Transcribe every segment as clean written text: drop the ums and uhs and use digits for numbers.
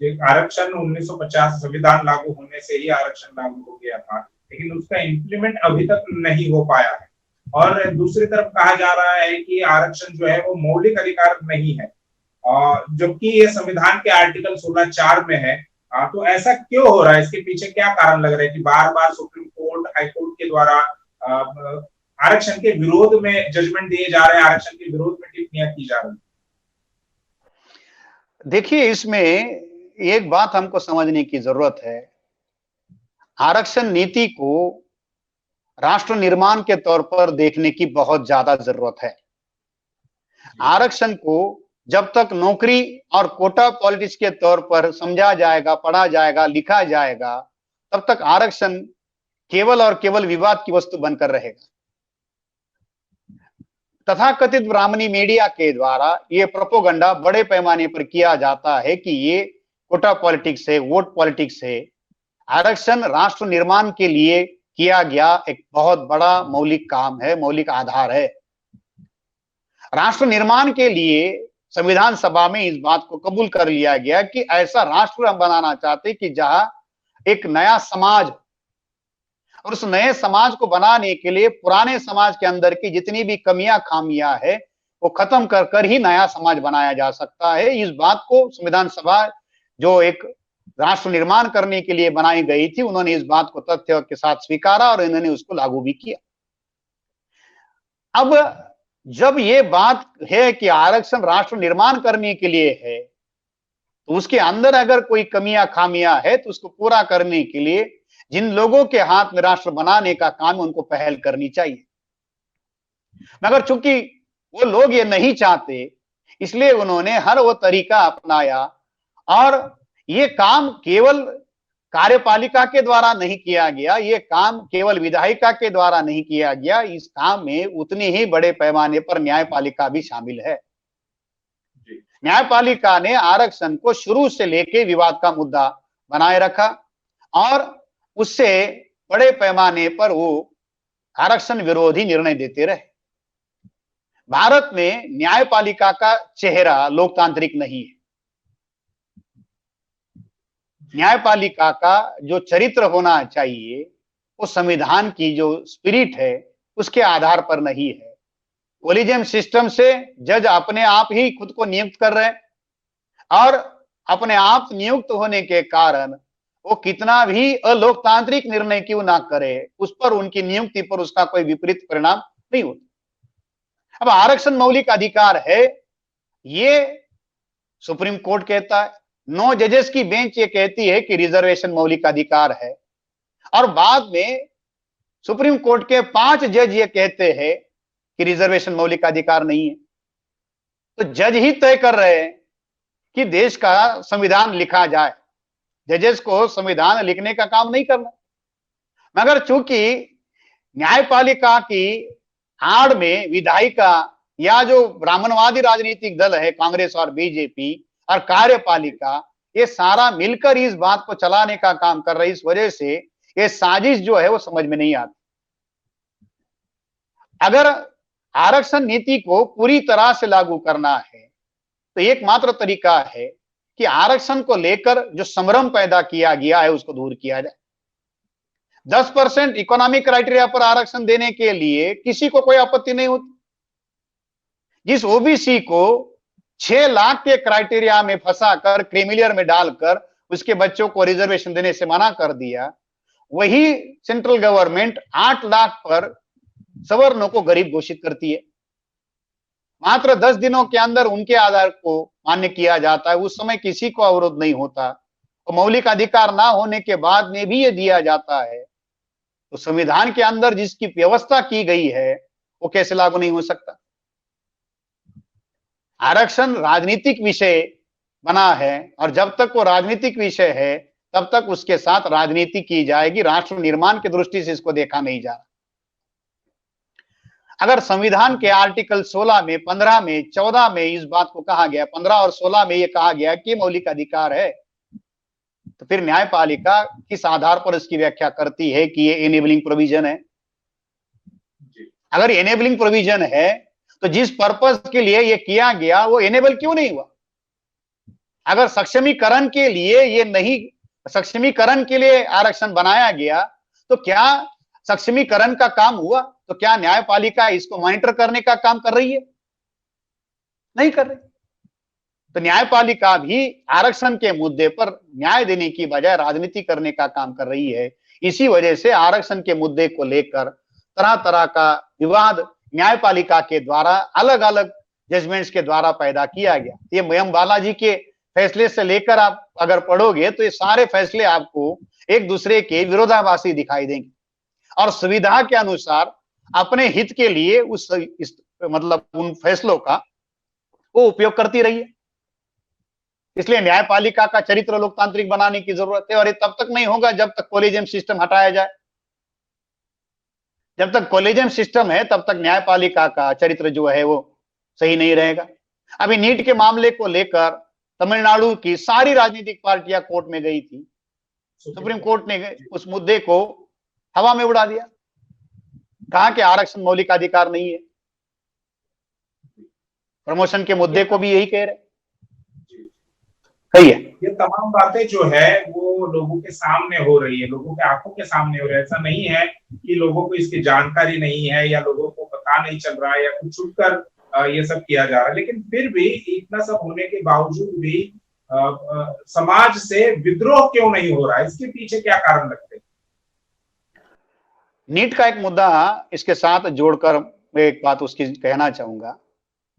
ये आरक्षण 1950 संविधान लागू होने से ही आरक्षण लागू हो गया था, लेकिन उसका इम्प्लीमेंट अभी तक नहीं हो पाया है। और दूसरी तरफ कहा जा रहा है कि आरक्षण जो है वो मौलिक अधिकार नहीं है, और जबकि ये संविधान के आर्टिकल 16(4) में है। तो ऐसा क्यों हो रहा है, इसके पीछे क्या कारण लग रहा है कि बार बार सुप्रीम कोर्ट, हाई कोर्ट के द्वारा आरक्षण के विरोध में जजमेंट दिए जा रहे हैं, आरक्षण के विरोध में टिप्पणियां की जा रही है? देखिए, इसमें एक बात हमको समझने की जरूरत है। आरक्षण नीति को राष्ट्र निर्माण के तौर पर देखने की बहुत ज्यादा जरूरत है। आरक्षण को जब तक नौकरी और कोटा पॉलिटिक्स के तौर पर समझा जाएगा, पढ़ा जाएगा, लिखा जाएगा, तब तक आरक्षण केवल और केवल विवाद की वस्तु बनकर रहेगा। तथाकथित ब्राह्मणी मीडिया के द्वारा ये प्रोपोगंडा बड़े पैमाने पर किया जाता है कि ये कोटा पॉलिटिक्स है, वोट पॉलिटिक्स है। आरक्षण राष्ट्र निर्माण के लिए किया गया एक बहुत बड़ा मौलिक काम है, मौलिक आधार है। राष्ट्र निर्माण के लिए संविधान सभा में इस बात को कबूल कर लिया गया कि ऐसा राष्ट्र हम बनाना चाहते कि जहां एक नया समाज, और उस नए समाज को बनाने के लिए पुराने समाज के अंदर की जितनी भी कमियां खामियां है वो खत्म कर कर ही नया समाज बनाया जा सकता है। इस बात को संविधान सभा जो एक राष्ट्र निर्माण करने के लिए बनाई गई थी, उन्होंने इस बात को तथ्य के साथ स्वीकारा और इन्होंने उसको लागू भी किया। अब जब ये बात है कि आरक्षण राष्ट्र निर्माण करने के लिए है, तो उसके अंदर अगर कोई कमियां खामियां है तो उसको पूरा करने के लिए जिन लोगों के हाथ में राष्ट्र बनाने का काम, उनको पहल करनी चाहिए। मगर चूंकि वो लोग ये नहीं चाहते, इसलिए उन्होंने हर वो तरीका अपनाया। और ये काम केवल कार्यपालिका के द्वारा नहीं किया गया, ये काम केवल विधायिका के द्वारा नहीं किया गया, इस काम में उतने ही बड़े पैमाने पर न्यायपालिका भी शामिल है। न्यायपालिका ने आरक्षण को शुरू से लेकर विवाद का मुद्दा बनाए रखा और उससे बड़े पैमाने पर वो आरक्षण विरोधी निर्णय देते रहे। भारत में न्यायपालिका का चेहरा लोकतांत्रिक नहीं है। न्यायपालिका का जो चरित्र होना चाहिए वो संविधान की जो स्पिरिट है उसके आधार पर नहीं है। कोलिजियम सिस्टम से जज अपने आप ही खुद को नियुक्त कर रहे हैं और अपने आप नियुक्त होने के कारण वो कितना भी अलोकतांत्रिक निर्णय क्यों ना करे, उस पर, उनकी नियुक्ति पर उसका कोई विपरीत परिणाम नहीं होता। अब आरक्षण मौलिक अधिकार है, ये सुप्रीम कोर्ट कहता है। 9 जजेस की बेंच ये कहती है कि रिजर्वेशन मौलिक अधिकार है, और बाद में सुप्रीम कोर्ट के 5 जज ये कहते हैं कि रिजर्वेशन मौलिक अधिकार नहीं है। तो जज ही तय कर रहे हैं कि देश का संविधान लिखा जाए। जजेस को संविधान लिखने का काम नहीं करना। मगर चूंकि न्यायपालिका की आड़ में विधायिका या जो ब्राह्मणवादी राजनीतिक दल है, कांग्रेस और बीजेपी और कार्यपालिका, ये सारा मिलकर इस बात को चलाने का काम कर रही, इस वजह से ये साजिश जो है वो समझ में नहीं आती। अगर आरक्षण नीति को पूरी तरह से लागू करना है तो एकमात्र तरीका है कि आरक्षण को लेकर जो संभ्रम पैदा किया गया है उसको दूर किया जाए। 10% इकोनॉमिक क्राइटेरिया पर आरक्षण देने के लिए किसी को कोई आपत्ति नहीं होती। जिस ओबीसी को 6 लाख के क्राइटेरिया में फंसाकर, क्रीमिलियर में डालकर उसके बच्चों को रिजर्वेशन देने से मना कर दिया, वही सेंट्रल गवर्नमेंट 8 लाख पर सवर्णों को गरीब घोषित करती है। मात्र 10 दिनों के अंदर उनके आधार को मान्य किया जाता है। उस समय किसी को अवरोध नहीं होता, तो मौलिक अधिकार ना होने के बाद में भी ये दिया जाता है, तो संविधान के अंदर जिसकी व्यवस्था की गई है वो कैसे लागू नहीं हो सकता। आरक्षण राजनीतिक विषय बना है, और जब तक वो राजनीतिक विषय है तब तक उसके साथ राजनीति की जाएगी। राष्ट्र निर्माण की दृष्टि से इसको देखा नहीं जा रहा। अगर संविधान के आर्टिकल 16 में, 15 में, 14 में इस बात को कहा गया, 15 और 16 में ये कहा गया कि मौलिक अधिकार है, तो फिर न्यायपालिका किस आधार पर इसकी व्याख्या करती है कि ये एनेबलिंग प्रोविजन है? अगर एनेबलिंग प्रोविजन है तो जिस पर्पस के लिए ये किया गया वो एनेबल क्यों नहीं हुआ? अगर सक्षमीकरण के लिए ये नहीं, सक्षमीकरण के लिए आरक्षण बनाया गया तो क्या सक्षमीकरण का काम हुआ? तो क्या न्यायपालिका इसको मॉनिटर करने का काम कर रही है? नहीं कर रही। तो न्यायपालिका भी आरक्षण के मुद्दे पर न्याय देने की बजाय राजनीति करने का काम कर रही है। इसी वजह से आरक्षण के मुद्दे को लेकर तरह तरह का विवाद न्यायपालिका के द्वारा अलग अलग जजमेंट्स के द्वारा पैदा किया गया। ये मयम बालाजी के फैसले से लेकर आप अगर पढ़ोगे तो ये सारे फैसले आपको एक दूसरे के विरोधाभासी दिखाई देंगे और सुविधा के अनुसार अपने हित के लिए मतलब उन फैसलों का वो उपयोग करती रही है। इसलिए न्यायपालिका का चरित्र लोकतांत्रिक बनाने की जरूरत है और ये तब तक नहीं होगा जब तक कोलेजियम सिस्टम हटाया जाए। जब तक कोलेजियम सिस्टम है तब तक न्यायपालिका का चरित्र जो है वो सही नहीं रहेगा। अभी नीट के मामले को लेकर तमिलनाडु की सारी राजनीतिक पार्टियां कोर्ट में गई थी। सुप्रीम कोर्ट ने उस मुद्दे को हवा में उड़ा दिया, कहा कि आरक्षण मौलिक अधिकार नहीं है। प्रमोशन के मुद्दे को भी यही कह रहे। सही है, ये तमाम बातें जो है वो लोगों के सामने हो रही है, लोगों के आंखों के सामने हो रही है। ऐसा नहीं है कि लोगों को इसकी जानकारी नहीं है या लोगों को पता नहीं चल रहा है या कुछ छुप कर ये सब किया जा रहा है, लेकिन फिर भी इतना सब होने के बावजूद भी समाज से विद्रोह क्यों नहीं हो रहा है? इसके पीछे क्या कारण लगते हैं? नीट का एक मुद्दा इसके साथ जोड़कर मैं एक बात उसकी कहना चाहूंगा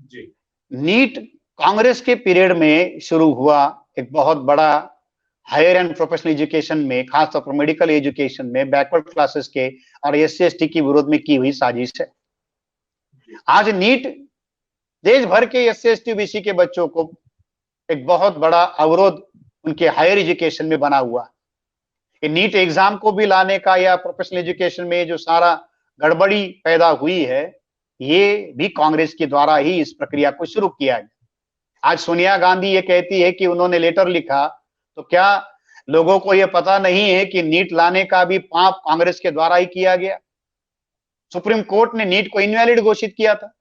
जी। नीट कांग्रेस के पीरियड में शुरू हुआ एक बहुत बड़ा हायर एंड प्रोफेशनल एजुकेशन में, खासतौर पर मेडिकल एजुकेशन में बैकवर्ड क्लासेस के और एससी एसटी के विरोध में की हुई साजिश है। आज नीट देश भर के एससी एसटी ओबीसी के बच्चों को एक बहुत बड़ा अवरोध उनके हायर एजुकेशन में बना हुआ। ये नीट एग्जाम को भी लाने का या प्रोफेशनल एजुकेशन में जो सारा गड़बड़ी पैदा हुई है, ये भी कांग्रेस के द्वारा ही इस प्रक्रिया को शुरू किया गया। आज सोनिया गांधी ये कहती है कि उन्होंने लेटर लिखा, तो क्या लोगों को ये पता नहीं है कि नीट लाने का भी पाप कांग्रेस के द्वारा ही किया गया? सुप्रीम कोर्ट ने नीट को इनवैलिड घोषित किया था,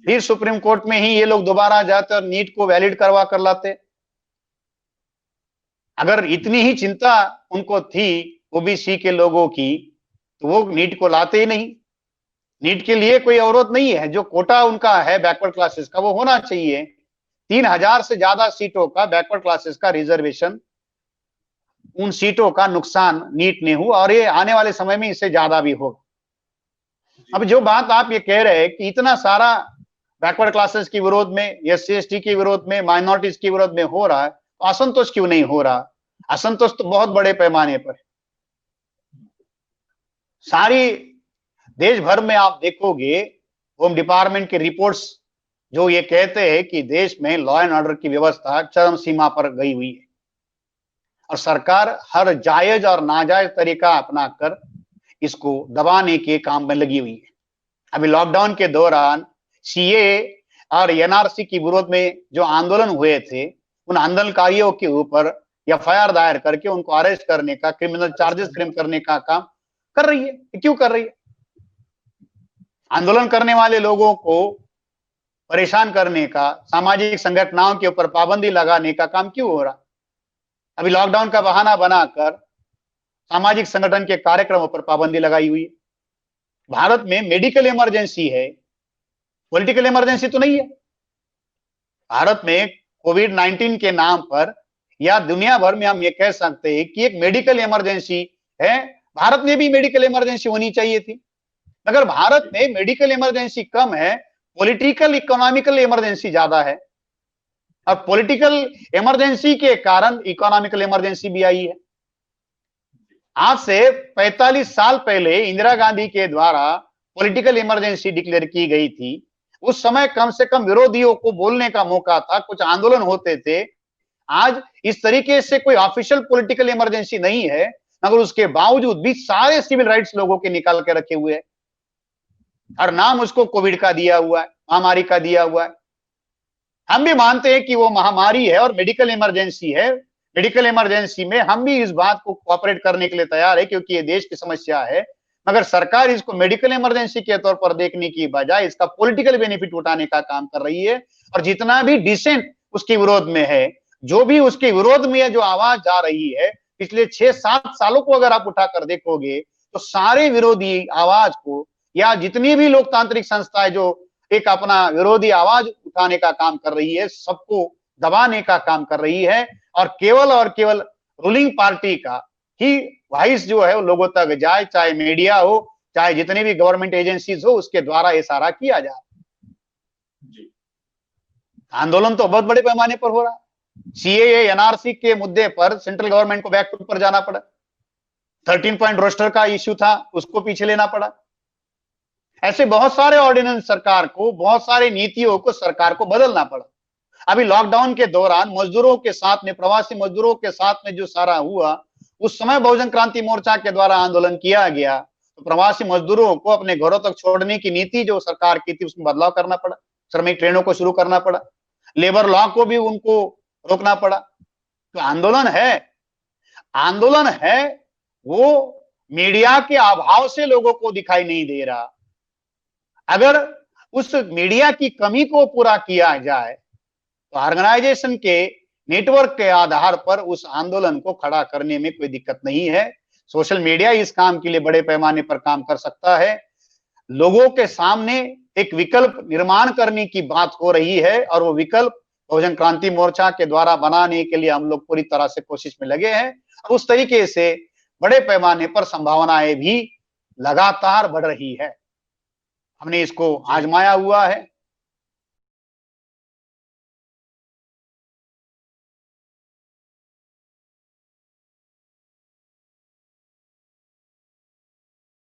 फिर सुप्रीम कोर्ट में ही ये लोग दोबारा जाते और नीट को वैलिड करवा कर लाते। अगर इतनी ही चिंता उनको थी ओबीसी के लोगों की तो वो नीट को लाते ही नहीं। नीट के लिए कोई अवरोध नहीं है, जो कोटा उनका है बैकवर्ड क्लासेस का वो होना चाहिए। 3000 से ज्यादा सीटों का बैकवर्ड क्लासेस का रिजर्वेशन, उन सीटों का नुकसान नीट ने हुआ और ये आने वाले समय में इससे ज्यादा भी होगा। अब जो बात आप ये कह रहे हैं कि इतना सारा बैकवर्ड क्लासेस के विरोध में, एससी एसटी के विरोध में, माइनॉरिटीज के विरोध में हो रहा है, तो असंतोष क्यों नहीं हो रहा? असंतोष तो बहुत बड़े पैमाने पर सारी देश भर में आप देखोगे। होम डिपार्टमेंट के रिपोर्ट्स जो ये कहते हैं कि देश में लॉ एंड ऑर्डर की व्यवस्था चरम सीमा पर गई हुई है और सरकार हर जायज और नाजायज तरीका अपनाकर इसको दबाने के काम में लगी हुई है। अभी लॉकडाउन के दौरान सीए और एनआरसी के विरोध में जो आंदोलन हुए थे, उन आंदोलनकारियों के ऊपर एफआईआर दायर करके उनको अरेस्ट करने का, क्रिमिनल चार्जेस फ्रेम करने का काम कर रही है। क्यों कर रही है? आंदोलन करने वाले लोगों को परेशान करने का, सामाजिक संगठनों के ऊपर पाबंदी लगाने का काम क्यों हो रहा? अभी लॉकडाउन का बहाना बनाकर सामाजिक संगठन के कार्यक्रमों पर पाबंदी लगाई हुई है। भारत में मेडिकल इमरजेंसी है, पॉलिटिकल इमरजेंसी तो नहीं है। भारत में कोविड-19 के नाम पर या दुनिया भर में हम ये कह सकते हैं कि एक मेडिकल इमरजेंसी है। भारत में भी मेडिकल इमरजेंसी होनी चाहिए थी, मगर भारत में मेडिकल इमरजेंसी कम है, पॉलिटिकल इकोनॉमिकल इमरजेंसी ज्यादा है। अब पॉलिटिकल इमरजेंसी के कारण इकोनॉमिकल इमरजेंसी भी आई है। आज से 45 साल पहले इंदिरा गांधी के द्वारा पॉलिटिकल इमरजेंसी डिक्लेयर की गई थी। उस समय कम से कम विरोधियों को बोलने का मौका था, कुछ आंदोलन होते थे। आज इस तरीके से कोई ऑफिशियल पॉलिटिकल इमरजेंसी नहीं है, मगर उसके बावजूद भी सारे सिविल राइट्स लोगों के निकाल के रखे हुए हैं और नाम उसको कोविड का दिया हुआ है, महामारी का दिया हुआ है। हम भी मानते हैं कि वो महामारी है और मेडिकल इमरजेंसी है। मेडिकल इमरजेंसी में हम भी इस बात को कोऑपरेट करने के लिए तैयार है, क्योंकि ये देश की समस्या है। मगर सरकार इसको मेडिकल इमरजेंसी के तौर पर देखने की बजाय इसका पॉलिटिकल बेनिफिट उठाने का काम कर रही है और जितना भी डिसेंट उसके विरोध में है, जो भी उसके विरोध में जो आवाज जा रही है पिछले 6-7 सालों को अगर आप उठाकर देखोगे तो सारे विरोधी आवाज को या जितनी भी लोकतांत्रिक संस्थाएं जो एक अपना विरोधी आवाज उठाने का काम कर रही है, सबको दबाने का काम कर रही है और केवल रूलिंग पार्टी का ही वॉइस जो है वो लोगों तक जाए, चाहे मीडिया हो, चाहे जितनी भी गवर्नमेंट एजेंसीज हो, उसके द्वारा इशारा किया जाए। आंदोलन तो बहुत बड़े पैमाने पर हो रहा है। सीएए एनआरसी के मुद्दे पर सेंट्रल गवर्नमेंट को बैक फुट पर जाना पड़ा। 13 पॉइंट रोस्टर का इश्यू था, उसको पीछे लेना पड़ा। ऐसे बहुत सारे ऑर्डिनेंस सरकार को, बहुत सारे नीतियों को सरकार को बदलना पड़ा। अभी लॉकडाउन के दौरान मजदूरों के साथ में, प्रवासी मजदूरों के साथ में जो सारा हुआ, उस समय बहुजन क्रांति मोर्चा के द्वारा आंदोलन किया गया तो प्रवासी मजदूरों को अपने घरों तक छोड़ने की नीति जो सरकार की थी उसमें बदलाव करना पड़ा, श्रमिक ट्रेनों को शुरू करना पड़ा, लेबर लॉ को भी उनको रोकना पड़ा। तो आंदोलन है वो मीडिया के अभाव से लोगों को दिखाई नहीं दे रहा। अगर उस मीडिया की कमी को पूरा किया जाए तो ऑर्गेनाइजेशन के नेटवर्क के आधार पर उस आंदोलन को खड़ा करने में कोई दिक्कत नहीं है। सोशल मीडिया इस काम के लिए बड़े पैमाने पर काम कर सकता है। लोगों के सामने एक विकल्प निर्माण करने की बात हो रही है और वो विकल्प बहुजन क्रांति मोर्चा के द्वारा बनाने के लिए हम लोग पूरी तरह से कोशिश में लगे हैं। उस तरीके से बड़े पैमाने पर संभावनाएं भी लगातार बढ़ रही है। हमने इसको आजमाया हुआ है